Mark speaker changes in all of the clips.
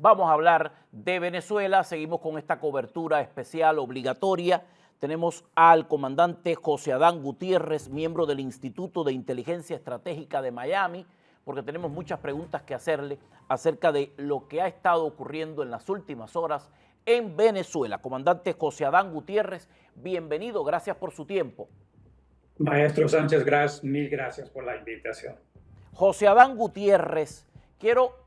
Speaker 1: Vamos a hablar de Venezuela, seguimos con esta cobertura especial obligatoria. Tenemos al comandante José Adán Gutiérrez, miembro del Instituto de Inteligencia Estratégica de Miami, porque tenemos muchas preguntas que hacerle acerca de lo que ha estado ocurriendo en las últimas horas en Venezuela. Comandante José Adán Gutiérrez, bienvenido, gracias por su tiempo.
Speaker 2: Maestro Sánchez Gras, mil gracias por la invitación.
Speaker 1: José Adán Gutiérrez, quiero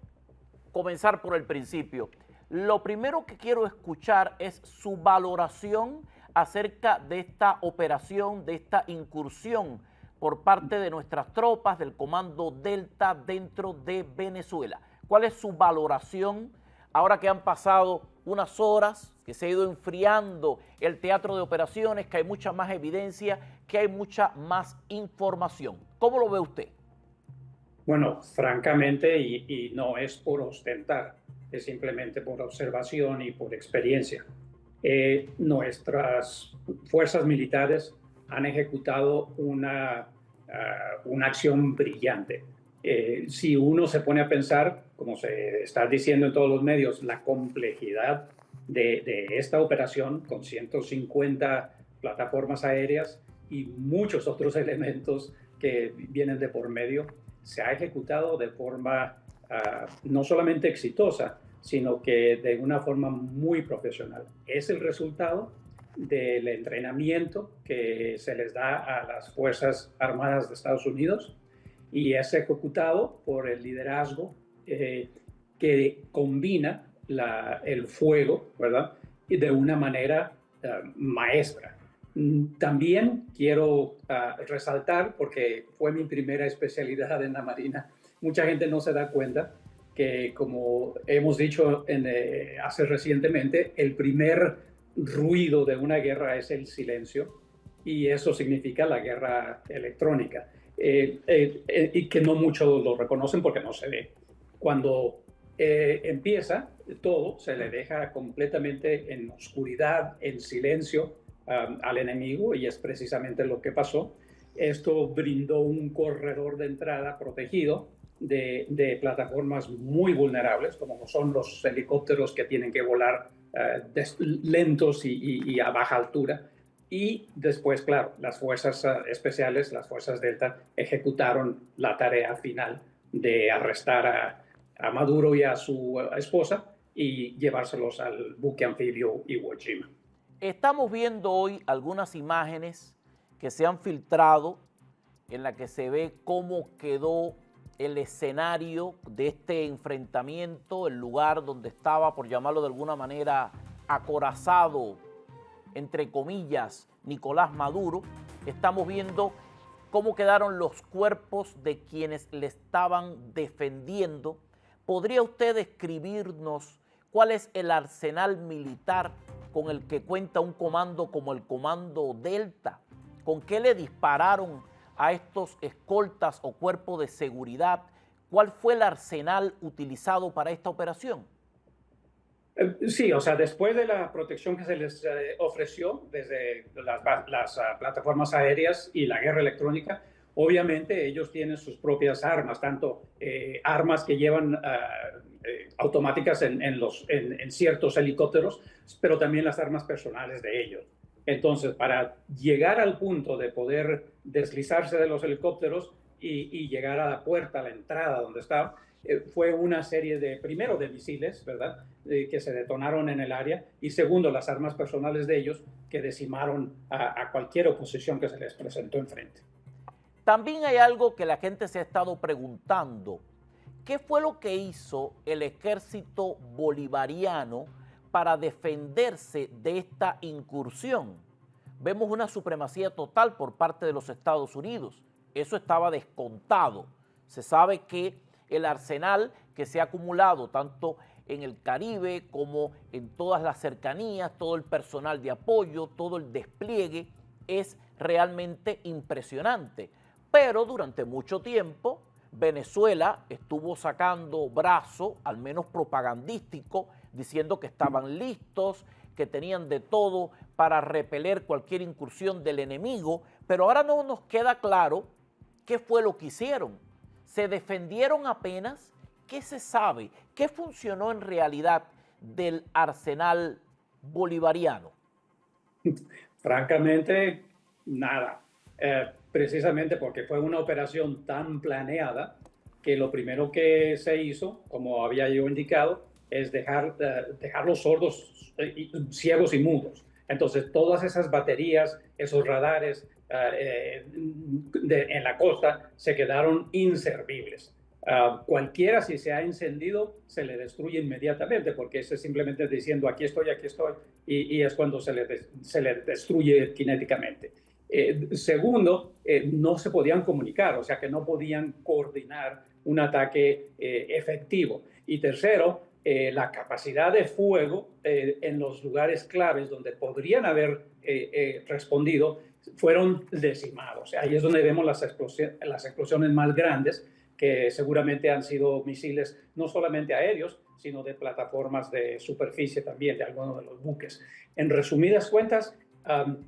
Speaker 1: comenzar por el principio. Lo primero que quiero escuchar es su valoración acerca de esta operación, de esta incursión por parte de nuestras tropas del Comando Delta dentro de Venezuela. ¿Cuál es su valoración ahora que han pasado unas horas, que se ha ido enfriando el teatro de operaciones, que hay mucha más evidencia, que hay mucha más información? ¿Cómo lo ve usted?
Speaker 2: Bueno, francamente, y no es por ostentar, es simplemente por observación y por experiencia. Nuestras fuerzas militares han ejecutado una acción brillante. Si uno se pone a pensar, como se está diciendo en todos los medios, la complejidad de esta operación con 150 plataformas aéreas y muchos otros elementos que vienen de por medio, se ha ejecutado de forma no solamente exitosa, sino que de una forma muy profesional. Es el resultado del entrenamiento que se les da a las Fuerzas Armadas de Estados Unidos y es ejecutado por el liderazgo que combina el fuego, ¿verdad? Y de una manera maestra. También quiero resaltar, porque fue mi primera especialidad en la Marina, mucha gente no se da cuenta que, como hemos dicho hace recientemente, el primer ruido de una guerra es el silencio, y eso significa la guerra electrónica, y que no muchos lo reconocen porque no se ve. Cuando empieza todo, se le deja completamente en oscuridad, en silencio, al enemigo, y es precisamente lo que pasó. Esto brindó un corredor de entrada protegido de plataformas muy vulnerables, como son los helicópteros que tienen que volar lentos y a baja altura. Y después, claro, las fuerzas especiales, las fuerzas Delta, ejecutaron la tarea final de arrestar a Maduro y a su esposa y llevárselos al buque anfibio Iwo Jima.
Speaker 1: Estamos viendo hoy algunas imágenes que se han filtrado en la que se ve cómo quedó el escenario de este enfrentamiento, el lugar donde estaba, por llamarlo de alguna manera, acorazado, entre comillas, Nicolás Maduro. Estamos viendo cómo quedaron los cuerpos de quienes le estaban defendiendo. ¿Podría usted describirnos cuál es el arsenal militar con el que cuenta un comando como el Comando Delta? ¿Con qué le dispararon a estos escoltas o cuerpos de seguridad? ¿Cuál fue el arsenal utilizado para esta operación?
Speaker 2: Sí, o sea, después de la protección que se les ofreció desde las plataformas aéreas y la guerra electrónica, obviamente ellos tienen sus propias armas, tanto armas que llevan automáticas en ciertos helicópteros, pero también las armas personales de ellos. Entonces, para llegar al punto de poder deslizarse de los helicópteros y llegar a la puerta, a la entrada donde estaba, fue una serie primero de misiles, ¿verdad?, que se detonaron en el área, y segundo, las armas personales de ellos que decimaron a cualquier oposición que se les presentó enfrente.
Speaker 1: También hay algo que la gente se ha estado preguntando. ¿Qué fue lo que hizo el ejército bolivariano para defenderse de esta incursión? Vemos una supremacía total por parte de los Estados Unidos. Eso estaba descontado. Se sabe que el arsenal que se ha acumulado tanto en el Caribe como en todas las cercanías, todo el personal de apoyo, todo el despliegue, es realmente impresionante. Pero durante mucho tiempo Venezuela estuvo sacando brazo, al menos propagandístico, diciendo que estaban listos, que tenían de todo para repeler cualquier incursión del enemigo, pero ahora no nos queda claro qué fue lo que hicieron. Se defendieron apenas ¿Qué se sabe? ¿Qué funcionó en realidad del arsenal bolivariano?
Speaker 2: Francamente, nada. Precisamente porque fue una operación tan planeada que lo primero que se hizo, como había yo indicado, es dejarlos sordos, ciegos y mudos. Entonces, todas esas baterías, esos radares en la costa se quedaron inservibles. Cualquiera, si se ha encendido, se le destruye inmediatamente, porque ese simplemente diciendo aquí estoy, y es cuando se le destruye cinéticamente. Segundo, no se podían comunicar, o sea que no podían coordinar un ataque efectivo. Y tercero, la capacidad de fuego en los lugares claves donde podrían haber respondido fueron decimados. Ahí es donde vemos las explosiones más grandes, que seguramente han sido misiles no solamente aéreos, sino de plataformas de superficie también, de algunos de los buques. En resumidas cuentas,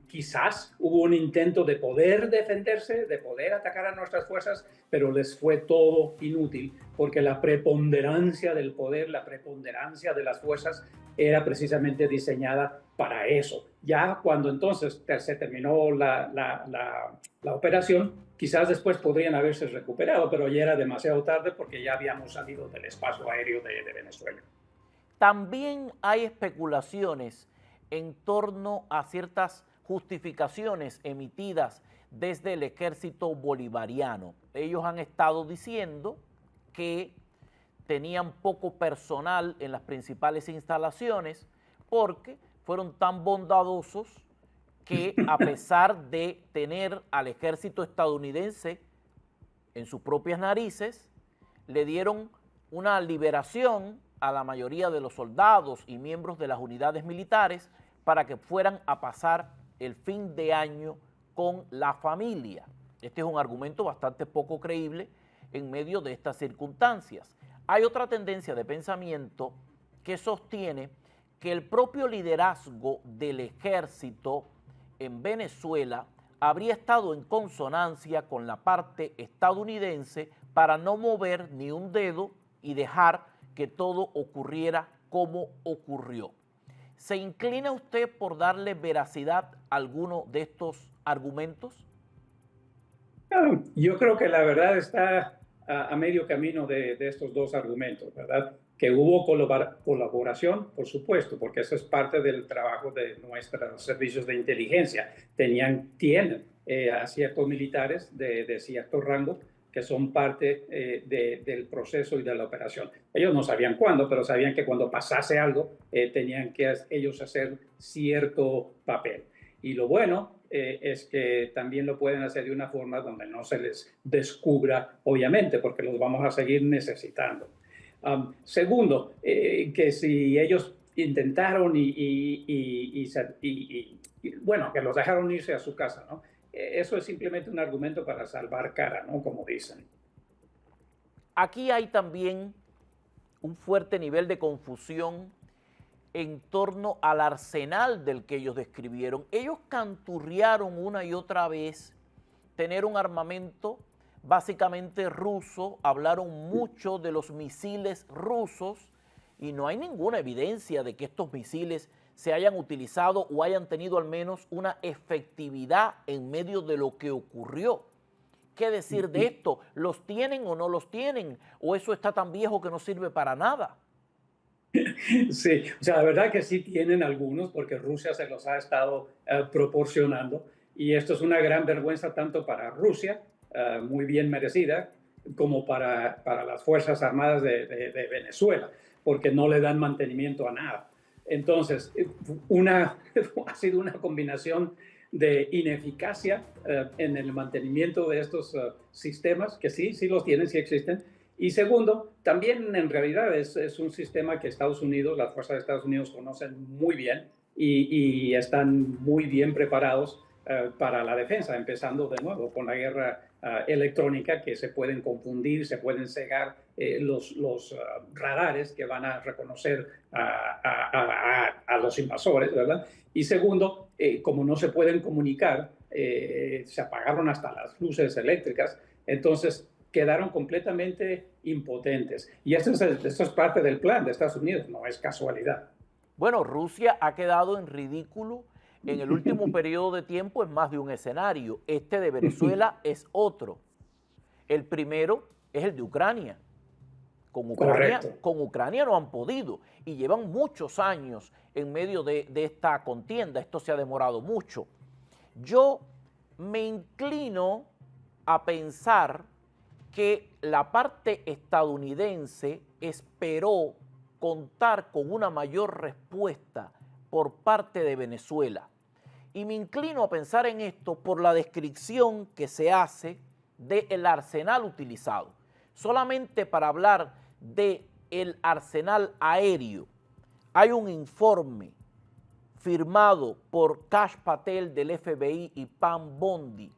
Speaker 2: quizás hubo un intento de poder defenderse, de poder atacar a nuestras fuerzas, pero les fue todo inútil, porque la preponderancia del poder, la preponderancia de las fuerzas era precisamente diseñada para eso. Ya cuando entonces se terminó la operación, quizás después podrían haberse recuperado, pero ya era demasiado tarde porque ya habíamos salido del espacio aéreo de Venezuela.
Speaker 1: También hay especulaciones en torno a ciertas justificaciones emitidas desde el ejército bolivariano. Ellos han estado diciendo que tenían poco personal en las principales instalaciones porque fueron tan bondadosos que a pesar de tener al ejército estadounidense en sus propias narices, le dieron una liberación a la mayoría de los soldados y miembros de las unidades militares para que fueran a pasar el fin de año con la familia. Este es un argumento bastante poco creíble en medio de estas circunstancias. Hay otra tendencia de pensamiento que sostiene que el propio liderazgo del ejército en Venezuela habría estado en consonancia con la parte estadounidense para no mover ni un dedo y dejar que todo ocurriera como ocurrió. ¿Se inclina usted por darle veracidad a alguno de estos argumentos?
Speaker 2: Yo creo que la verdad está a medio camino de estos dos argumentos, ¿verdad? Que hubo colaboración, por supuesto, porque eso es parte del trabajo de nuestros servicios de inteligencia. Tienen a ciertos militares de cierto rango que son parte del proceso y de la operación. Ellos no sabían cuándo, pero sabían que cuando pasase algo, tenían que ellos hacer cierto papel. Y lo bueno es que también lo pueden hacer de una forma donde no se les descubra, obviamente, porque los vamos a seguir necesitando. Segundo, que si ellos intentaron bueno, que los dejaron irse a su casa, ¿no? Eso es simplemente un argumento para salvar cara, ¿no? Como dicen.
Speaker 1: Aquí hay también un fuerte nivel de confusión en torno al arsenal del que ellos describieron. Ellos canturrearon una y otra vez tener un armamento básicamente ruso, hablaron mucho de los misiles rusos y no hay ninguna evidencia de que estos misiles se hayan utilizado o hayan tenido al menos una efectividad en medio de lo que ocurrió. ¿Qué decir de esto? ¿Los tienen o no los tienen? ¿O eso está tan viejo que no sirve para nada?
Speaker 2: Sí, o sea, la verdad que sí tienen algunos porque Rusia se los ha estado proporcionando y esto es una gran vergüenza tanto para Rusia, muy bien merecida, como para las Fuerzas Armadas de Venezuela, porque no le dan mantenimiento a nada. Entonces, ha sido una combinación de ineficacia en el mantenimiento de estos sistemas, que sí los tienen, sí existen. Y segundo, también en realidad es un sistema que Estados Unidos, las fuerzas de Estados Unidos conocen muy bien y están muy bien preparados para la defensa, empezando de nuevo con la guerra electrónica, que se pueden confundir, se pueden cegar los radares que van a reconocer a los invasores, ¿verdad? Y segundo, como no se pueden comunicar, se apagaron hasta las luces eléctricas, entonces quedaron completamente impotentes. Y esto es parte del plan de Estados Unidos, no es casualidad.
Speaker 1: Bueno, Rusia ha quedado en ridículo en el último periodo de tiempo en más de un escenario. Este de Venezuela es otro. El primero es el de Ucrania.
Speaker 2: Correcto.
Speaker 1: Con Ucrania no han podido y llevan muchos años en medio de esta contienda. Esto se ha demorado mucho. Yo me inclino a pensar que la parte estadounidense esperó contar con una mayor respuesta por parte de Venezuela. Y me inclino a pensar en esto por la descripción que se hace del arsenal utilizado. Solamente para hablar del arsenal aéreo, hay un informe firmado por Kash Patel del FBI y Pam Bondi,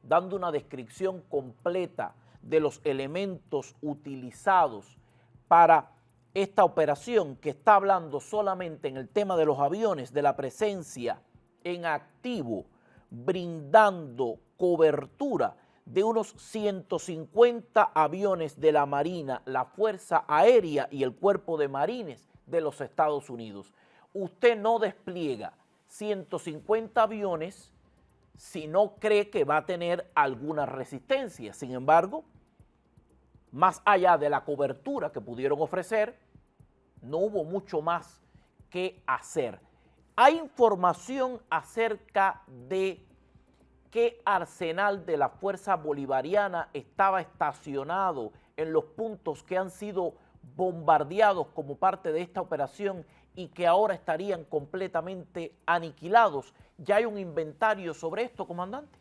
Speaker 1: dando una descripción completa de los elementos utilizados para esta operación, que está hablando solamente en el tema de los aviones, de la presencia en activo, brindando cobertura de unos 150 aviones de la Marina, la Fuerza Aérea y el Cuerpo de Marines de los Estados Unidos. Usted no despliega 150 aviones si no cree que va a tener alguna resistencia. Sin embargo, más allá de la cobertura que pudieron ofrecer, no hubo mucho más que hacer. Hay información acerca de qué arsenal de la Fuerza Bolivariana estaba estacionado en los puntos que han sido bombardeados como parte de esta operación y que ahora estarían completamente aniquilados. ¿Ya hay un inventario sobre esto, comandante?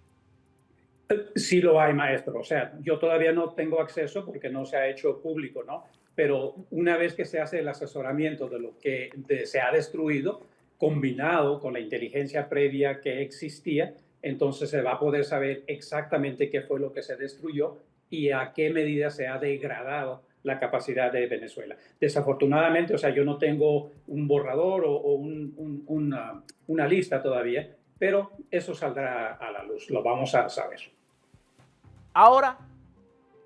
Speaker 2: Sí lo hay, maestro. O sea, yo todavía no tengo acceso porque no se ha hecho público, ¿no? Pero una vez que se hace el asesoramiento de lo que se ha destruido, combinado con la inteligencia previa que existía, entonces se va a poder saber exactamente qué fue lo que se destruyó y a qué medida se ha degradado la capacidad de Venezuela. Desafortunadamente, o sea, yo no tengo un borrador o una lista todavía, pero eso saldrá a la luz, lo vamos a saber.
Speaker 1: Ahora,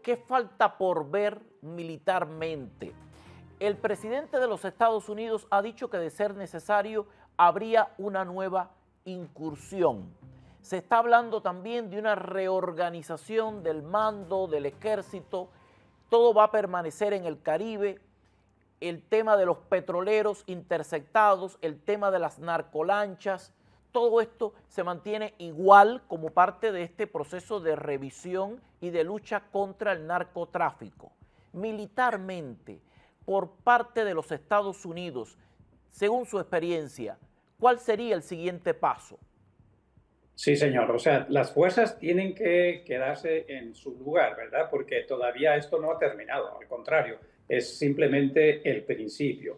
Speaker 1: ¿qué falta por ver militarmente? El presidente de los Estados Unidos ha dicho que de ser necesario habría una nueva incursión. Se está hablando también de una reorganización del mando, del ejército. Todo va a permanecer en el Caribe. El tema de los petroleros interceptados, el tema de las narcolanchas, todo esto se mantiene igual como parte de este proceso de revisión y de lucha contra el narcotráfico. Militarmente, por parte de los Estados Unidos, según su experiencia, ¿cuál sería el siguiente paso?
Speaker 2: Sí, señor. O sea, las fuerzas tienen que quedarse en su lugar, ¿verdad? Porque todavía esto no ha terminado. Al contrario, es simplemente el principio.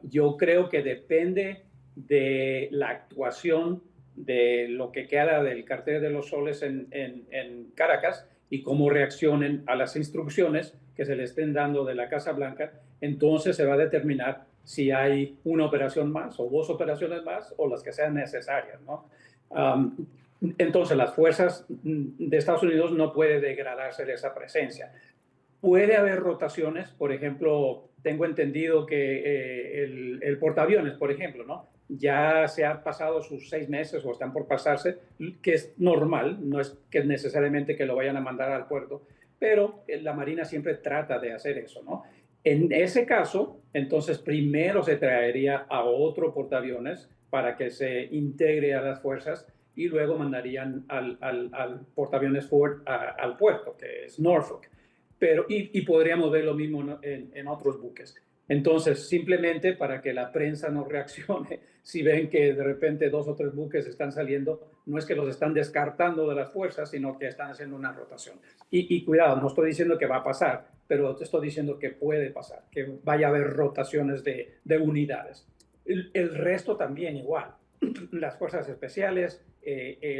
Speaker 2: Yo creo que depende de la actuación de lo que queda del Cartel de los Soles en Caracas y cómo reaccionen a las instrucciones que se le estén dando de la Casa Blanca. Entonces se va a determinar si hay una operación más o dos operaciones más o las que sean necesarias, ¿no? Entonces, las fuerzas de Estados Unidos no puede degradarse de esa presencia. Puede haber rotaciones, por ejemplo, tengo entendido que el portaaviones, por ejemplo, ¿no? Ya se han pasado sus 6 meses o están por pasarse, que es normal, no es que necesariamente que lo vayan a mandar al puerto, pero la Marina siempre trata de hacer eso, ¿no? En ese caso, entonces primero se traería a otro portaaviones para que se integre a las fuerzas y luego mandarían al portaaviones Ford al puerto, que es Norfolk. Pero, y podríamos ver lo mismo en otros buques. Entonces, simplemente para que la prensa no reaccione, si ven que de repente 2 o 3 buques están saliendo, no es que los están descartando de las fuerzas, sino que están haciendo una rotación. Y cuidado, no estoy diciendo que va a pasar, pero te estoy diciendo que puede pasar, que vaya a haber rotaciones de unidades. El resto también igual. Las fuerzas especiales,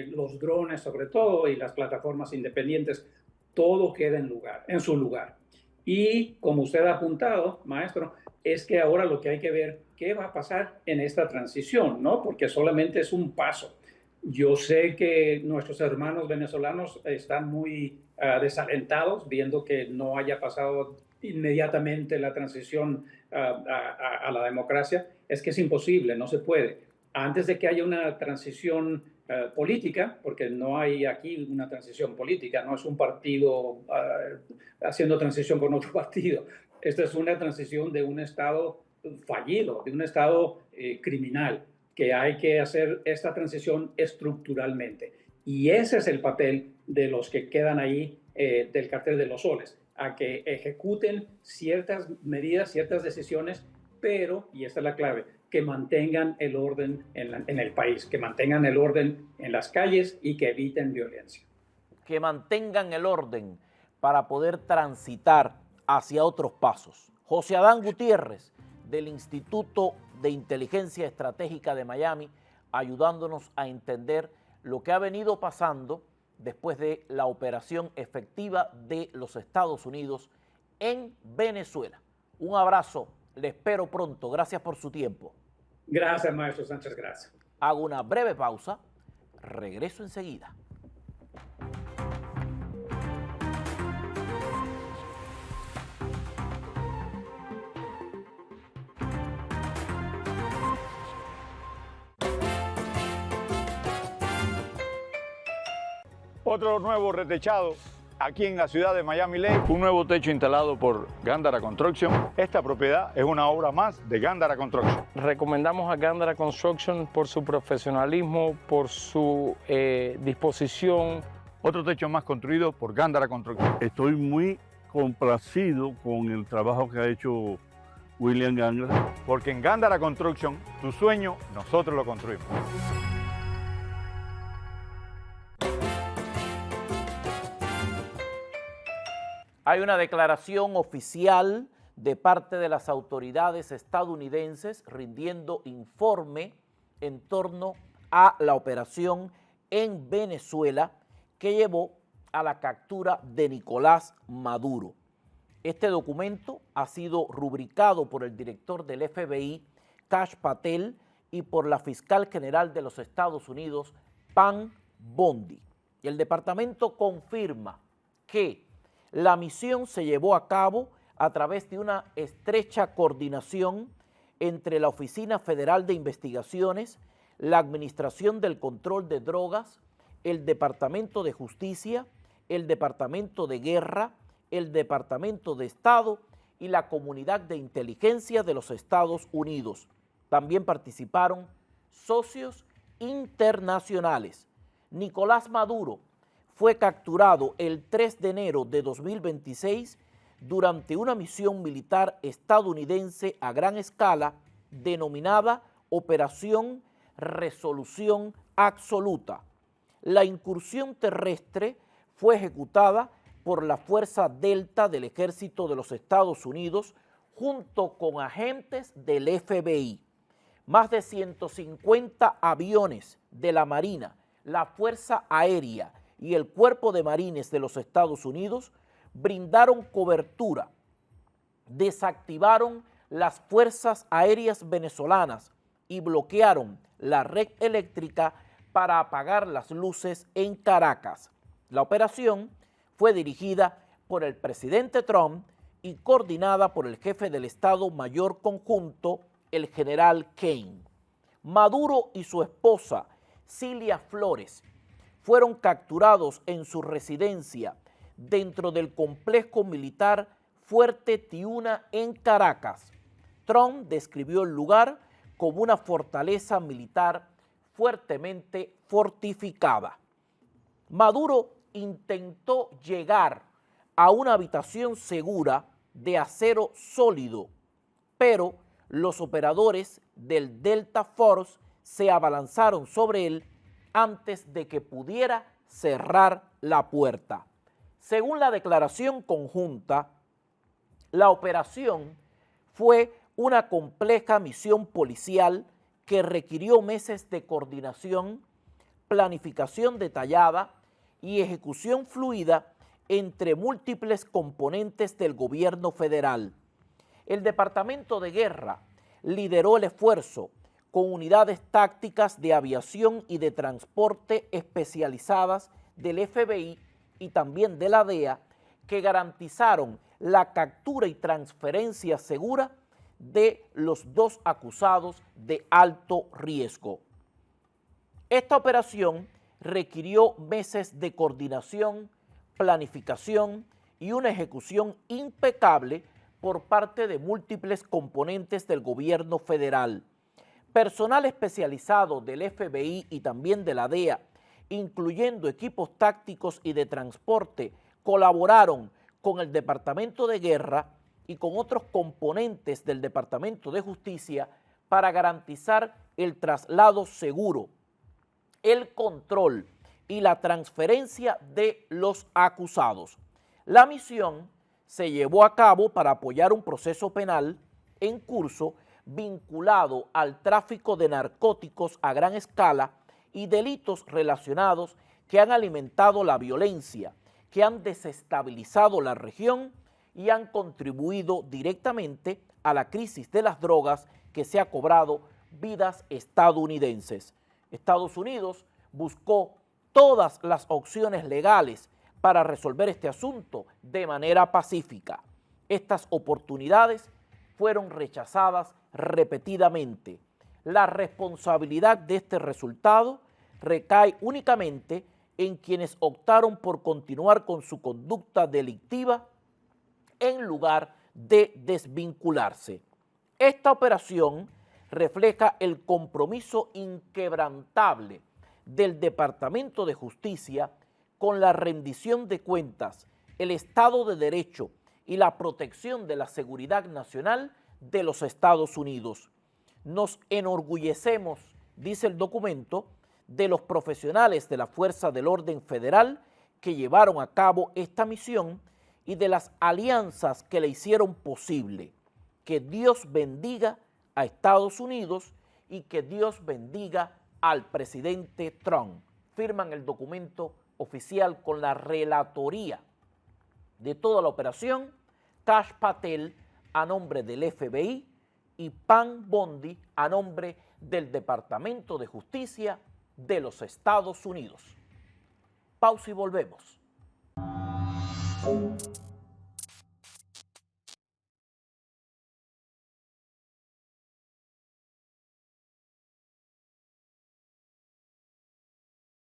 Speaker 2: los drones sobre todo y las plataformas independientes, todo queda en su lugar. Y como usted ha apuntado, maestro, es que ahora lo que hay que ver qué va a pasar en esta transición, ¿no? Porque solamente es un paso. Yo sé que nuestros hermanos venezolanos están muy desalentados viendo que no haya pasado inmediatamente la transición a la democracia. Es que es imposible, no se puede. Antes de que haya una transición política, porque no hay aquí una transición política, no es un partido haciendo transición con otro partido. Esta es una transición de un Estado fallido, de un Estado criminal, que hay que hacer esta transición estructuralmente. Y ese es el papel de los que quedan ahí del cartel de los soles, a que ejecuten ciertas medidas, ciertas decisiones, pero, y esta es la clave, que mantengan el orden en el país, que mantengan el orden en las calles y que eviten violencia.
Speaker 1: Que mantengan el orden para poder transitar hacia otros pasos. José Adán Gutiérrez, del Instituto de Inteligencia Estratégica de Miami, ayudándonos a entender lo que ha venido pasando después de la operación efectiva de los Estados Unidos en Venezuela. Un abrazo, le espero pronto, gracias por su tiempo.
Speaker 2: Gracias, maestro Sánchez, gracias.
Speaker 1: Hago una breve pausa, regreso enseguida.
Speaker 3: Otro nuevo retechado aquí en la ciudad de Miami Lakes, un nuevo techo instalado por Gándara Construction. Esta propiedad es una obra más de Gándara Construction.
Speaker 4: Recomendamos a Gándara Construction por su profesionalismo, por su disposición.
Speaker 3: Otro techo más construido por Gándara Construction.
Speaker 5: Estoy muy complacido con el trabajo que ha hecho William Gándara.
Speaker 3: Porque en Gándara Construction, tu sueño, nosotros lo construimos.
Speaker 1: Hay una declaración oficial de parte de las autoridades estadounidenses rindiendo informe en torno a la operación en Venezuela que llevó a la captura de Nicolás Maduro. Este documento ha sido rubricado por el director del FBI, Kash Patel, y por la fiscal general de los Estados Unidos, Pam Bondi. Y el departamento confirma que la misión se llevó a cabo a través de una estrecha coordinación entre la Oficina Federal de Investigaciones, la Administración del Control de Drogas, el Departamento de Justicia, el Departamento de Guerra, el Departamento de Estado y la Comunidad de Inteligencia de los Estados Unidos. También participaron socios internacionales. Nicolás Maduro fue capturado el 3 de enero de 2026 durante una misión militar estadounidense a gran escala denominada Operación Resolución Absoluta. La incursión terrestre fue ejecutada por la Fuerza Delta del Ejército de los Estados Unidos junto con agentes del FBI. Más de 150 aviones de la Marina, la Fuerza Aérea y el Cuerpo de Marines de los Estados Unidos brindaron cobertura, desactivaron las fuerzas aéreas venezolanas y bloquearon la red eléctrica para apagar las luces en Caracas. La operación fue dirigida por el presidente Trump y coordinada por el jefe del Estado Mayor Conjunto, el general Kane. Maduro y su esposa, Cilia Flores, fueron capturados en su residencia dentro del complejo militar Fuerte Tiuna en Caracas. Trump describió el lugar como una fortaleza militar fuertemente fortificada. Maduro intentó llegar a una habitación segura de acero sólido, pero los operadores del Delta Force se abalanzaron sobre él antes de que pudiera cerrar la puerta. Según la declaración conjunta, la operación fue una compleja misión policial que requirió meses de coordinación, planificación detallada y ejecución fluida entre múltiples componentes del gobierno federal. El Departamento de Guerra lideró el esfuerzo con unidades tácticas de aviación y de transporte especializadas del FBI y también de la DEA, que garantizaron la captura y transferencia segura de los dos acusados de alto riesgo. Esta operación requirió meses de coordinación, planificación y una ejecución impecable por parte de múltiples componentes del gobierno federal. Personal especializado del FBI y también de la DEA, incluyendo equipos tácticos y de transporte, colaboraron con el Departamento de Guerra y con otros componentes del Departamento de Justicia para garantizar el traslado seguro, el control y la transferencia de los acusados. La misión se llevó a cabo para apoyar un proceso penal en curso vinculado al tráfico de narcóticos a gran escala y delitos relacionados que han alimentado la violencia, que han desestabilizado la región y han contribuido directamente a la crisis de las drogas que se ha cobrado vidas estadounidenses. Estados Unidos buscó todas las opciones legales para resolver este asunto de manera pacífica. Estas oportunidades fueron rechazadas repetidamente. La responsabilidad de este resultado recae únicamente en quienes optaron por continuar con su conducta delictiva en lugar de desvincularse. Esta operación refleja el compromiso inquebrantable del Departamento de Justicia con la rendición de cuentas, el Estado de Derecho y la protección de la seguridad nacional de los Estados Unidos. Nos enorgullecemos, dice el documento, de los profesionales de la Fuerza del Orden Federal que llevaron a cabo esta misión y de las alianzas que le hicieron posible. Que Dios bendiga a Estados Unidos y que Dios bendiga al presidente Trump. Firman el documento oficial con la relatoría de toda la operación, Kash Patel a nombre del FBI y Pam Bondi a nombre del Departamento de Justicia de los Estados Unidos. Pausa y volvemos.